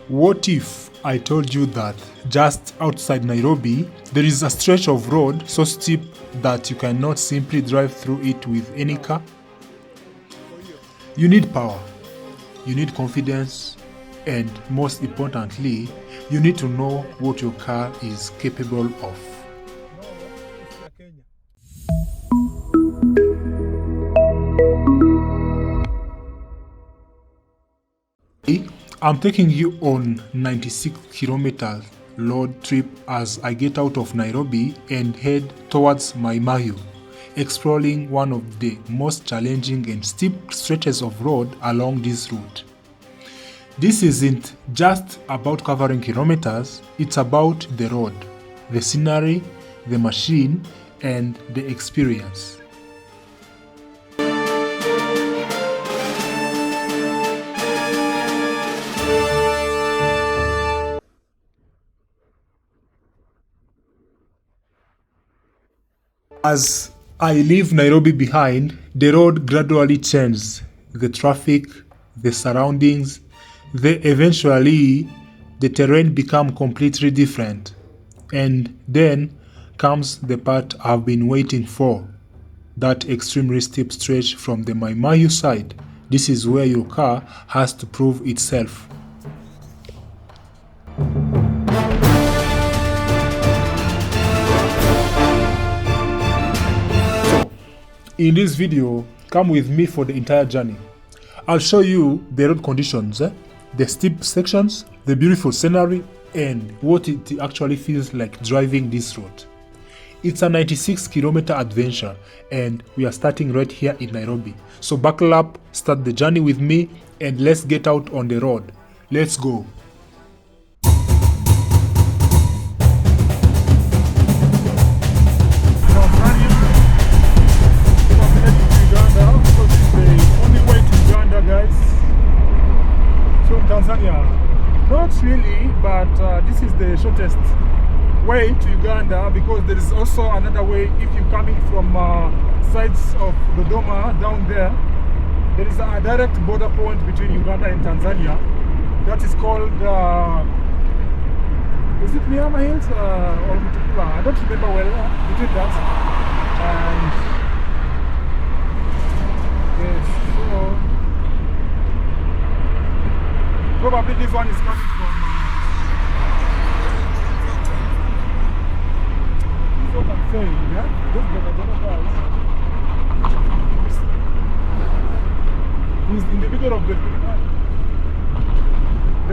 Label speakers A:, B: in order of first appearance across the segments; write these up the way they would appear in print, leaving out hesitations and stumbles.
A: What if I told you that just outside Nairobi, there is a stretch of road so steep that you cannot simply drive through it with any car? You need power, you need confidence, and most importantly, you need to know what your car is capable of. I'm taking you on 96 kilometers road trip as I get out of Nairobi and head towards Mai Mahiu, exploring one of the most challenging and steep stretches of road along this route. This isn't just about covering kilometers, it's about the road, the scenery, the machine, and the experience. As I leave Nairobi behind, the road gradually changes. The traffic, the surroundings, eventually the terrain become completely different. And then comes the part I've been waiting for. That extremely steep stretch from the Mai Mahiu side. This is where your car has to prove itself. In this video, come with me for the entire journey. I'll show you the road conditions, the steep sections, the beautiful scenery, and what it actually feels like driving this road. It's a 96-kilometer adventure, and we are starting right here in Nairobi. So buckle up, start the journey with me, and let's get out on the road. Let's go.
B: Tanzania. Not really, but this is the shortest way to Uganda, because there is also another way. If you're coming from sides of Dodoma down there, there is a direct border point between Uganda and Tanzania that is called is it Miyama Hills or Mutukula? I don't remember well between that. And yes, so probably this one is coming from this is what I'm saying, yeah? Those guys. He's in the middle of the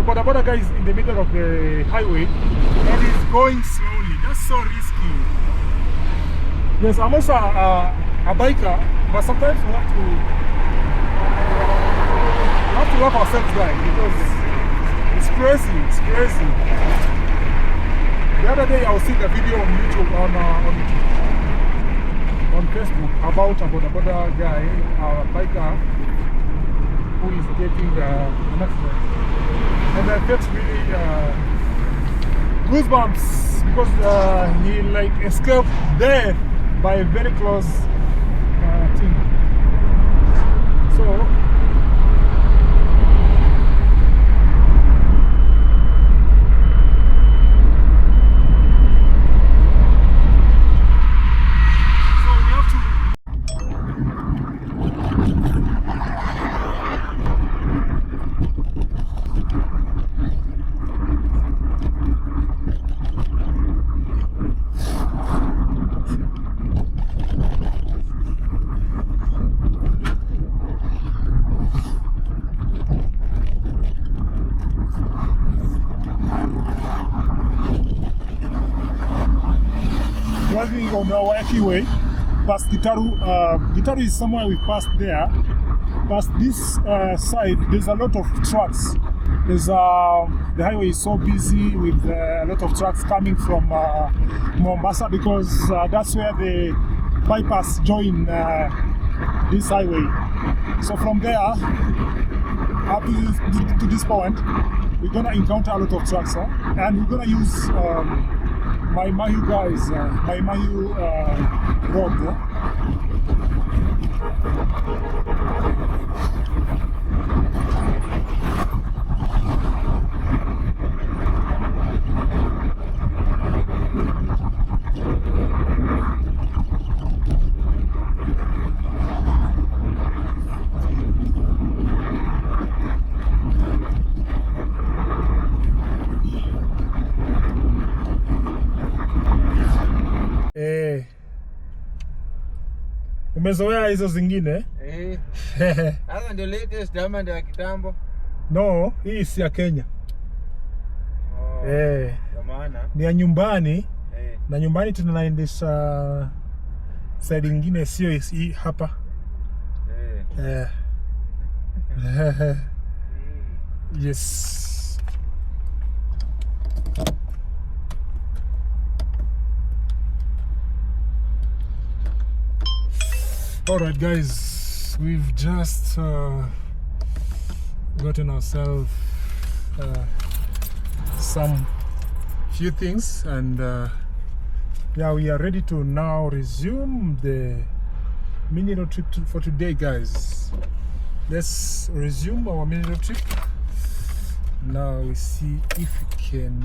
B: Boda guy is in the middle of the highway and he's going slowly. That's so risky. Yes, I'm also a biker, but sometimes we have to love ourselves, guys, because it's crazy, it's crazy. The other day I was seeing a video on YouTube, on Facebook, about a Boda guy, a biker, who is getting an accident. And I felt really goosebumps, because he like escaped death by a very close thing. So driving on our way past Gitaru is somewhere we passed there. Past this side, there's a lot of trucks. There's the highway is so busy with a lot of trucks coming from Mombasa, because that's where the bypass join this highway. So from there up to this point, we're gonna encounter a lot of trucks, and we're gonna use Mai Mahiu guys, Mai Mahiu road. Umezoea hizo zingine?
C: Sasa ndio latest ama ndio ya kitambo?
B: No, hii si ya Kenya.
C: Kwa maana
B: ni ya nyumbani. Na nyumbani tunaendesha side nyingine, sio hii hapa. Yes. Alright guys, we've just gotten ourselves some few things, and yeah, we are ready to now resume the mini road trip for today, guys. Let's resume our mini road trip. Now we see if we can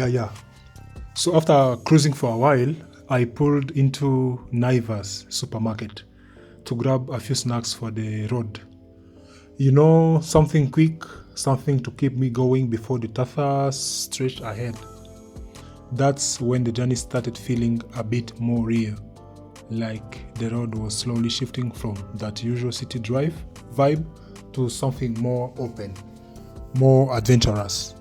B: yeah. So after cruising for a while, I pulled into Naivas supermarket to grab a few snacks for the road. You know, something quick, something to keep me going before the tougher stretch ahead. That's when the journey started feeling a bit more real, like the road was slowly shifting from that usual city drive vibe to something more open, more adventurous.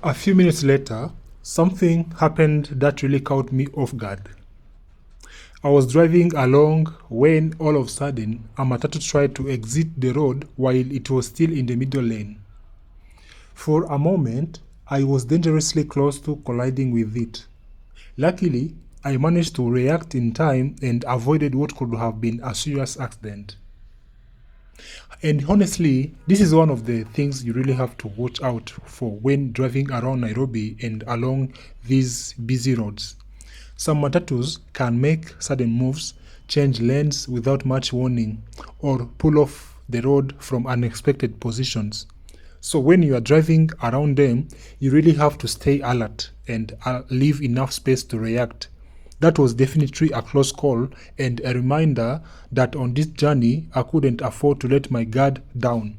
B: A few minutes later, something happened that really caught me off guard. I was driving along when all of a sudden a matatu tried to exit the road while it was still in the middle lane. For a moment, I was dangerously close to colliding with it. Luckily, I managed to react in time and avoided what could have been a serious accident. And honestly, this is one of the things you really have to watch out for when driving around Nairobi and along these busy roads. Some matatus can make sudden moves, change lanes without much warning, or pull off the road from unexpected positions. So when you are driving around them, you really have to stay alert and leave enough space to react. That was definitely a close call and a reminder that on this journey, I couldn't afford to let my guard down.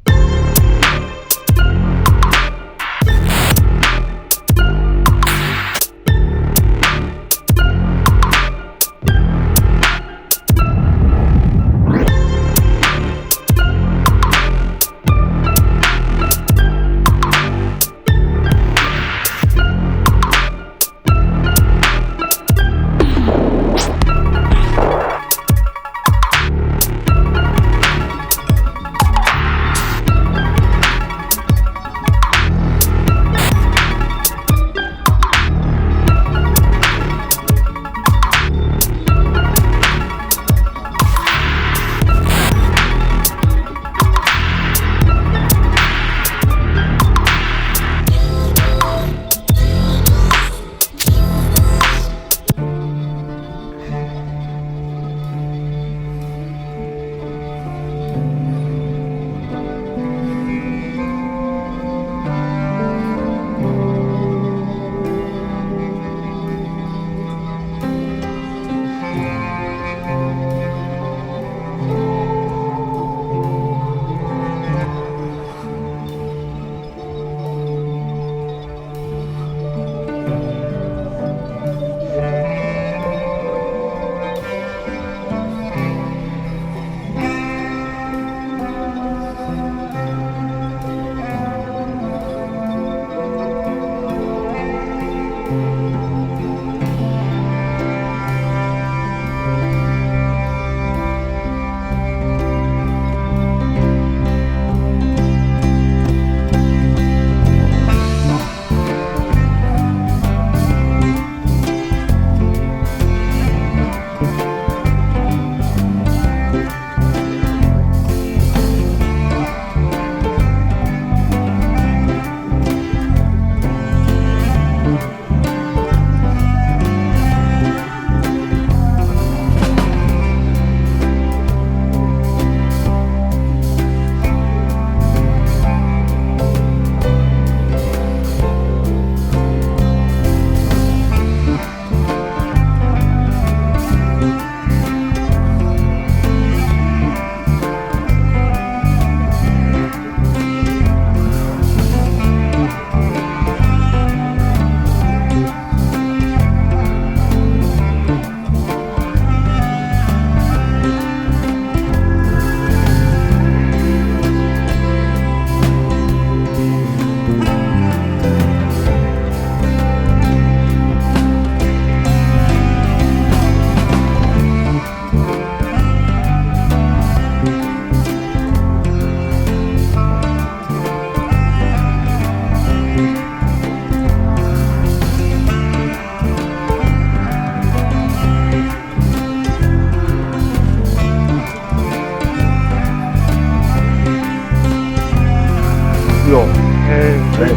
D: Ile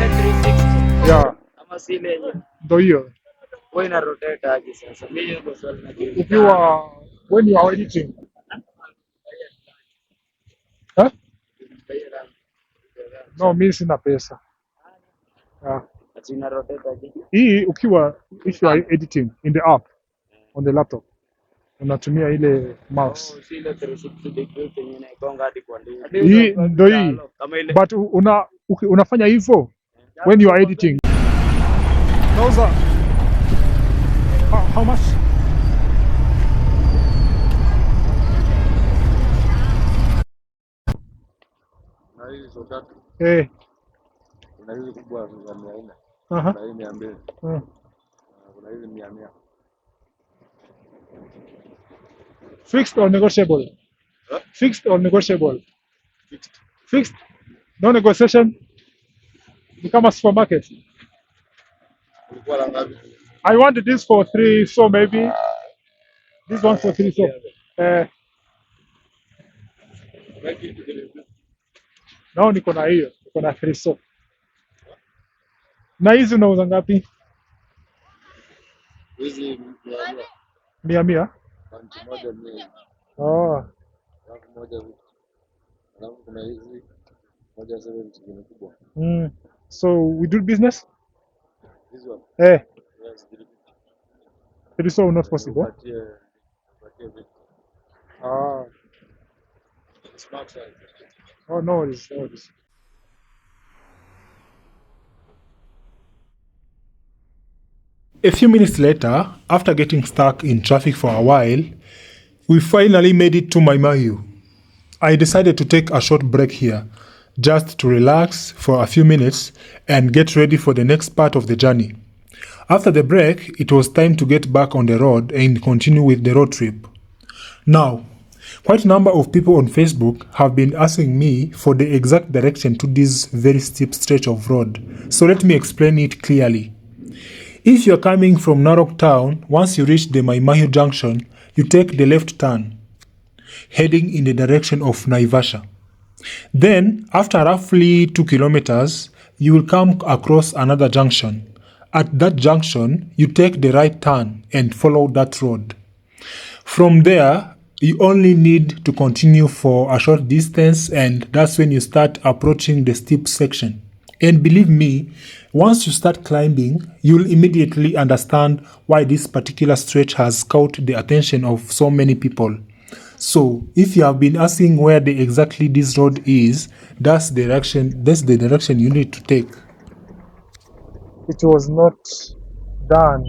D: 360
B: Yeah,
D: ama si ile yenye
B: ndio hiyo.
D: wewe ina rotate aje sasa? Mimi hiyo ndio swali najiuliza.
B: Ukiwa when you are editing, huh? No, mimi sina pesa. Yeah.
D: Ati ina rotate aje?
B: Hii ukiwa if you are editing in the app on the laptop unatumia ile mouse.
D: Oh, si ile 360 degree yenye inaigonga hadi kwa ndani.
B: Hii ndio hii.
D: Kama ile
B: But unafanya hivyo when you are editing. Those are how much?
C: Na hizi zote
B: Eh.
C: kuna hizi kubwa za 400.
B: Aha.
C: Kuna hii 200.
B: Uh.
C: Kuna hizi 100.
B: Fixed or negotiable?
C: Huh?
B: Fixed or negotiable?
C: Fixed.
B: Fixed. No negotiation. Ni kama supermarket.
C: Ulikuwa la ngapi?
B: I wanted this for 3, so maybe this one for 3, so. No, niko na hiyo. Niko na 3, so. Na hizi unauza ngapi?
C: Hizi
B: 100.
C: panti moja 100.
B: Oh.
C: Alafu moja vitu. Alafu kuna hizi moja 70 zingine kubwa.
B: So we do business?
C: Hizi wapi?
B: Eh.
C: Yes,
B: 3, so not possible.
C: Upatie vitu.
B: Ah.
C: Smart size.
B: Oh, no worries, no worries.
A: A few minutes later, after getting stuck in traffic for a while, we finally made it to Mai Mahiu. I decided to take a short break here, just to relax for a few minutes and get ready for the next part of the journey. After the break, it was time to get back on the road and continue with the road trip. Now, quite a number of people on Facebook have been asking me for the exact direction to this very steep stretch of road, so let me explain it clearly. If you're coming from Narok town, once you reach the Mai Mahiu junction, you take the left turn, heading in the direction of Naivasha. Then, after roughly 2 kilometers, you will come across another junction. At that junction, you take the right turn and follow that road. From there, you only need to continue for a short distance, and that's when you start approaching the steep section. And believe me, once you start climbing, you'll immediately understand why this particular stretch has caught the attention of so many people. So, if you have been asking where exactly this road is, that's the direction you need to take.
B: It was not done.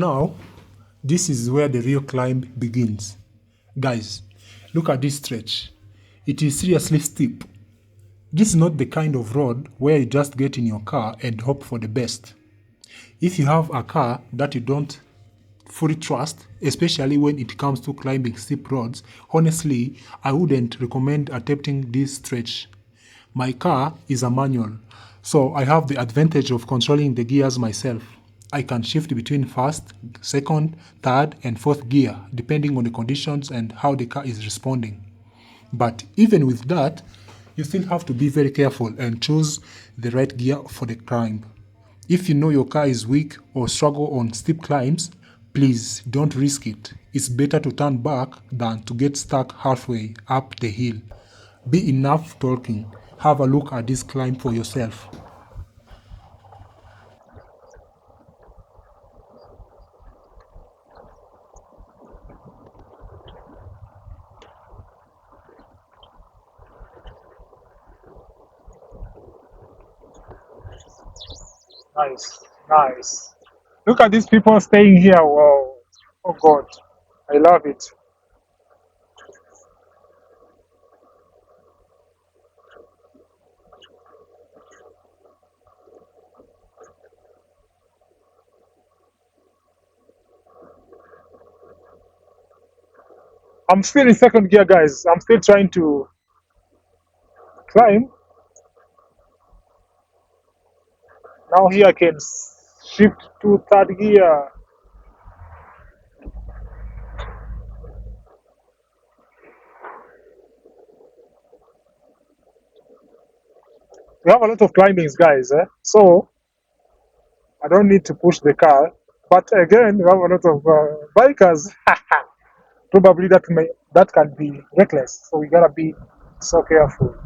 A: Now, this is where the real climb begins. Guys, look at this stretch. It is seriously steep. This is not the kind of road where you just get in your car and hope for the best. If you have a car that you don't fully trust, especially when it comes to climbing steep roads, honestly, I wouldn't recommend attempting this stretch. My car is a manual, so I have the advantage of controlling the gears myself. I can shift between first, second, third, and fourth gear, depending on the conditions and how the car is responding. But even with that, you still have to be very careful and choose the right gear for the climb. If you know your car is weak or struggle on steep climbs, please don't risk it. It's better to turn back than to get stuck halfway up the hill. Be enough talking. Have a look at this climb for yourself.
B: Nice, nice. Look at these people staying here. Wow. Oh God, I love it. I'm still in second gear, guys. I'm still trying to climb. Now here I can shift to third gear. We have a lot of climbings, guys. So I don't need to push the car. But again, we have a lot of bikers. Probably that can be reckless. So we gotta be so careful.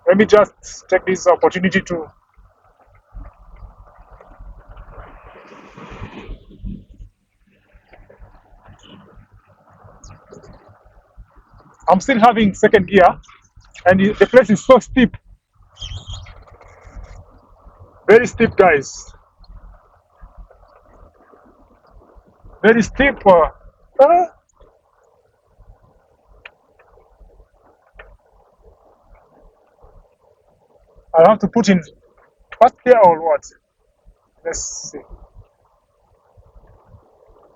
B: Let me just take this opportunity to. I'm still having second gear, and the place is so steep. Very steep, guys. Very steep. I have to put in first gear or what? Let's see.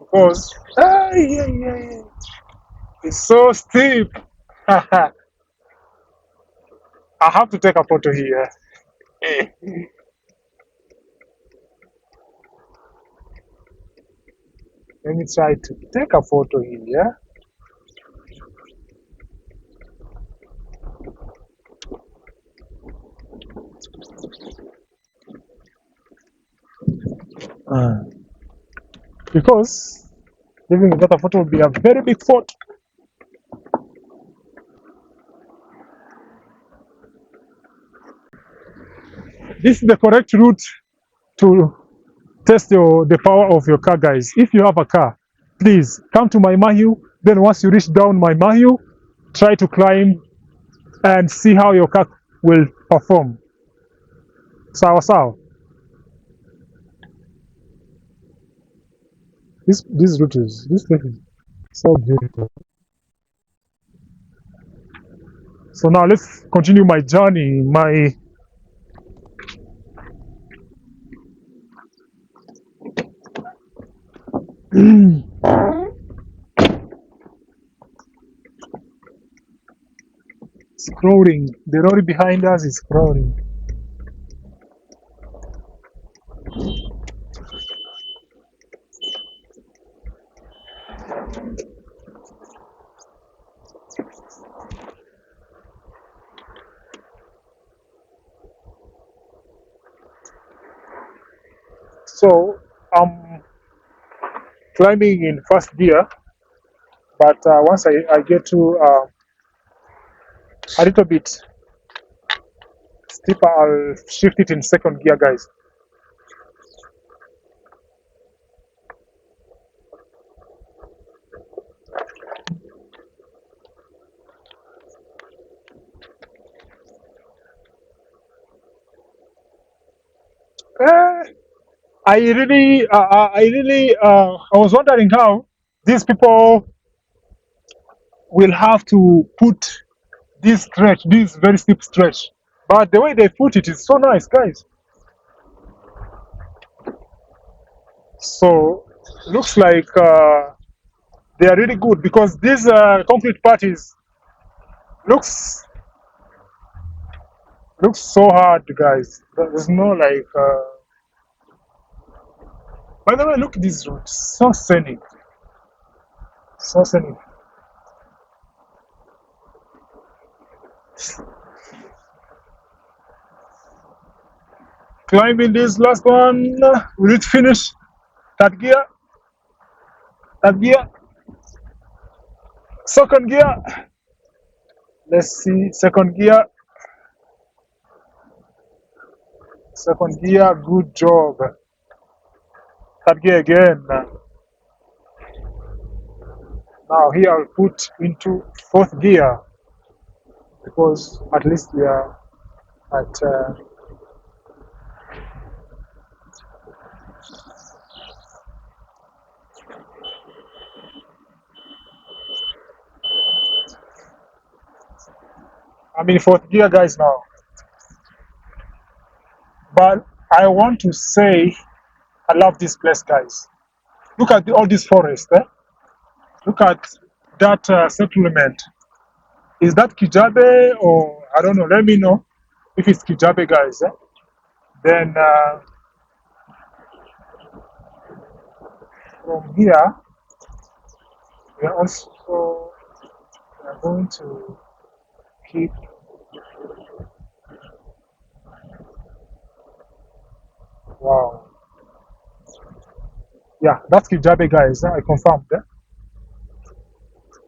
B: Because yeah. It's so steep. I have to take a photo here. Let me try to take a photo here. Because living without a photo would be a very big photo. This is the correct route to test the power of your car, guys. If you have a car, please come to Mai Mahiu. Then once you reach down Mai Mahiu, try to climb and see how your car will perform. Sawa sawa. This route is so beautiful. So now let's continue my journey. My scrolling. The road behind us is scrolling. So I'm climbing in first gear, but once I get to a little bit steeper, I'll shift it in second gear, guys. I was wondering how these people will have to put this stretch, this very steep stretch. But the way they put it is so nice, guys. So looks like they are really good because this concrete part is looks so hard, guys. There's no like. By the way, look at this road. So scenic. So scenic. Climbing this last one. Will it finish? That gear. That gear. Second gear. Let's see. Second gear. Second gear. Good job. Third gear again. Now here I'll put into fourth gear because at least we are at I'm in fourth gear, guys, now. But I want to say I love this place, guys. Look at all this forest. Look at that settlement. Is that Kijabe or I don't know? Let me know if it's Kijabe, guys. Then from here, we are going to keep. Wow. Yeah, that's Kijabe, guys. I confirmed.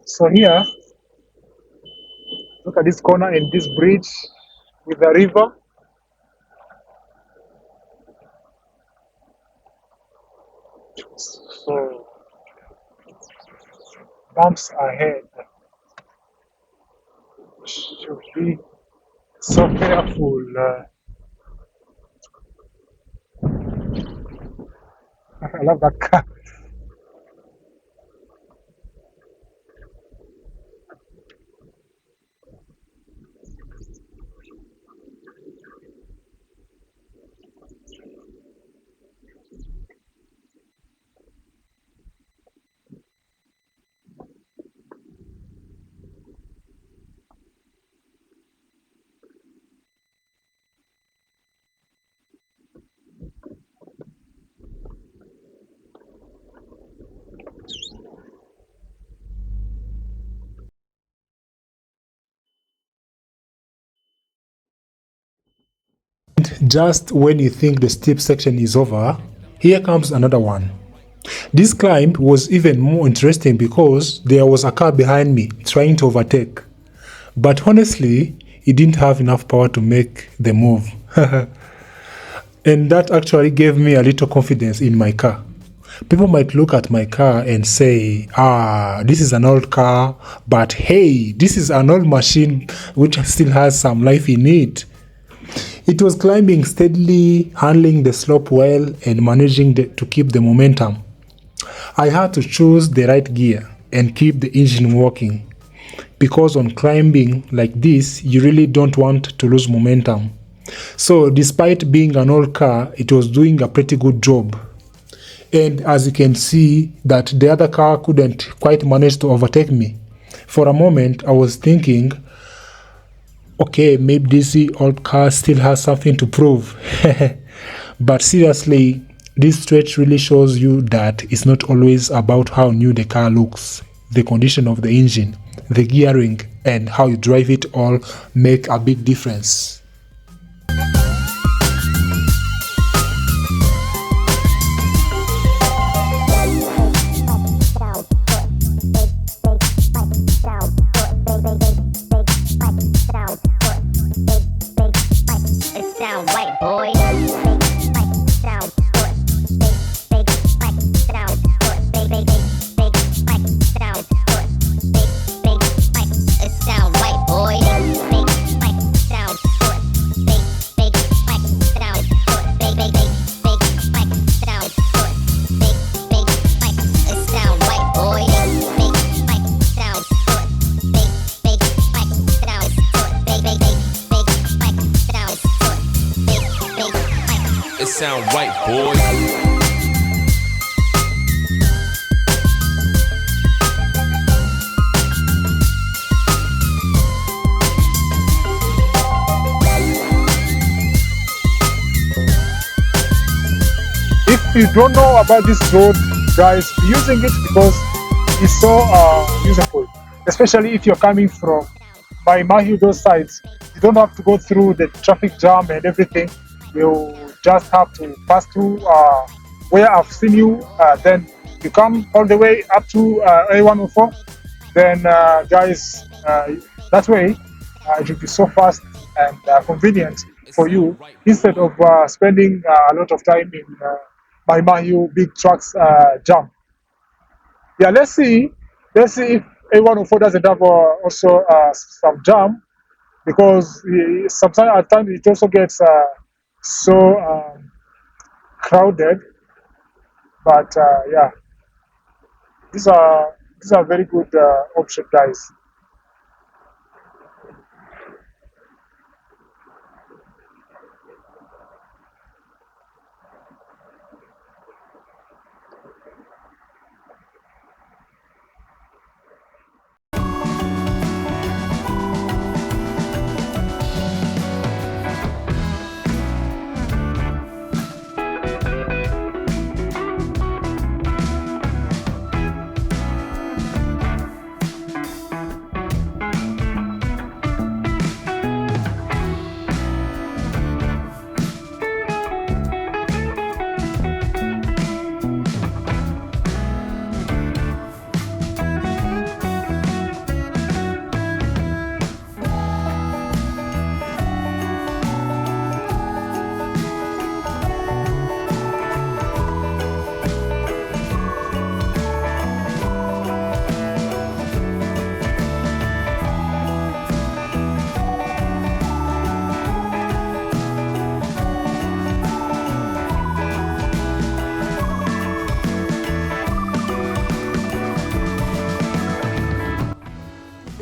B: So here, look at this corner and this bridge with the river. So bumps ahead. Should be so careful. I love that car. Just when you think the steep section is over, here comes another one. This climb was even more interesting because there was a car behind me trying to overtake. But honestly, it didn't have enough power to make the move. And that actually gave me a little confidence in my car. People might look at my car and say, this is an old car, but hey, this is an old machine which still has some life in it. It was climbing steadily, handling the slope well, and managing to keep the momentum. I had to choose the right gear and keep the engine working, because on climbing like this, you really don't want to lose momentum. So despite being an old car, it was doing a pretty good job. And as you can see, that the other car couldn't quite manage to overtake me. For a moment, I was thinking, okay, maybe this old car still has something to prove. But seriously, this stretch really shows you that it's not always about how new the car looks. The condition of the engine, the gearing, and how you drive it all make a big difference.
E: It sound right, boys.
B: If you don't know about this road, guys, be using it because it's so useful, especially if you're coming from Mai Mahiu, those sides. You don't have to go through the traffic jam and everything. You just have to pass through where I've seen you. Then you come all the way up to A104. Then, guys, that way it will be so fast and convenient for you instead of spending a lot of time in Mai Mahiu big trucks jam. Yeah, let's see if A104 doesn't have also some jam, because sometimes at times it also gets so crowded. But yeah, these are very good option, guys.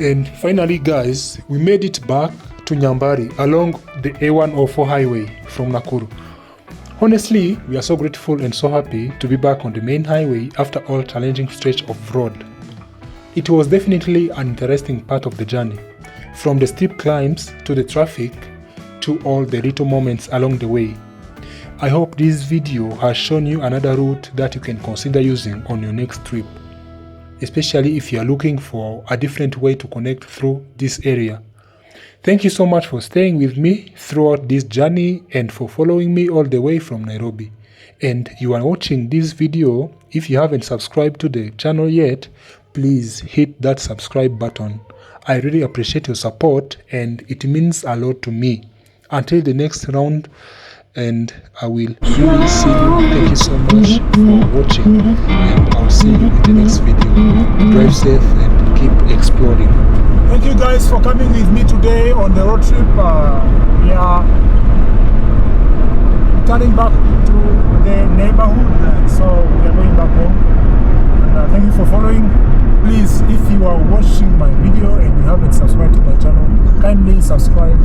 A: And finally, guys, we made it back to Nyambari along the A104 highway from Nakuru. Honestly, we are so grateful and so happy to be back on the main highway after all challenging stretch of road. It was definitely an interesting part of the journey, from the steep climbs to the traffic to all the little moments along the way. I hope this video has shown you another route that you can consider using on your next trip, especially if you are looking for a different way to connect through this area. Thank you so much for staying with me throughout this journey and for following me all the way from Nairobi. And you are watching this video, if you haven't subscribed to the channel yet, please hit that subscribe button. I really appreciate your support and it means a lot to me. Until the next round, and I will really see you. Thank you so much for watching, and I'll see you in the next video. Drive safe and keep exploring.
B: Thank you guys for coming with me today on the road trip. We are turning back to the neighborhood, so we are going back home. And thank you for following. Please, if you are watching my video and you haven't subscribed to my channel, kindly subscribe